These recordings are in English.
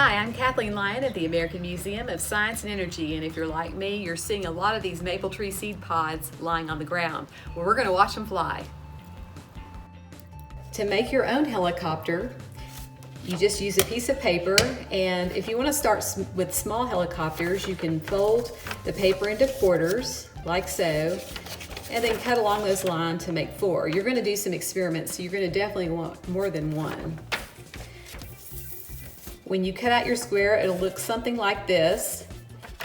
Hi, I'm Kathleen Lyon at the American Museum of Science and Energy, and if you're like me, you're seeing a lot of these maple tree seed pods lying on the ground. Well, we're going to watch them fly. To make your own helicopter, you just use a piece of paper, and if you want to start with small helicopters, you can fold the paper into quarters, like so, and then cut along those lines to make 4. You're going to do some experiments, so you're going to definitely want more than one. When you cut out your square, it'll look something like this.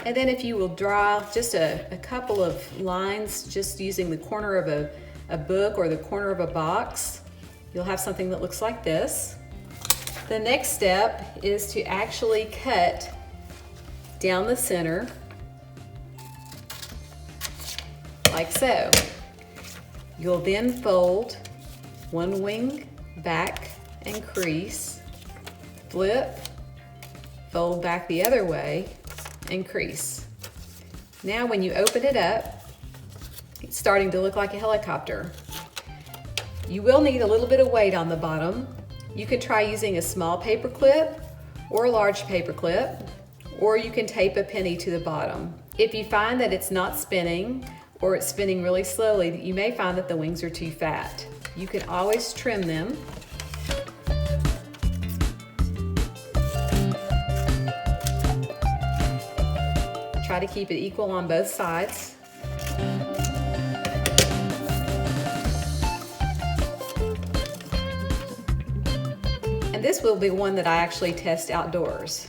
And then if you will draw just a couple of lines, just using the corner of a book or the corner of a box, you'll have something that looks like this. The next step is to actually cut down the center, like so. You'll then fold one wing back and crease, flip, fold back the other way, and crease. Now when you open it up, it's starting to look like a helicopter. You will need a little bit of weight on the bottom. You can try using a small paper clip or a large paper clip, or you can tape a penny to the bottom. If you find that it's not spinning or it's spinning really slowly, you may find that the wings are too fat. You can always trim them. Try to keep it equal on both sides. And this will be one that I actually test outdoors.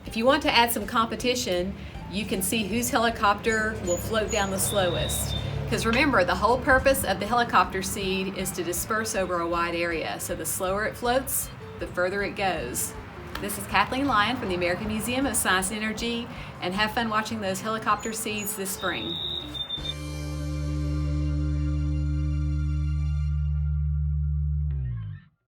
If you want to add some competition, you can see whose helicopter will float down the slowest. Because remember, the whole purpose of the helicopter seed is to disperse over a wide area. So the slower it floats, the further it goes. This is Kathleen Lyon from the American Museum of Science and Energy, and have fun watching those helicopter seeds this spring.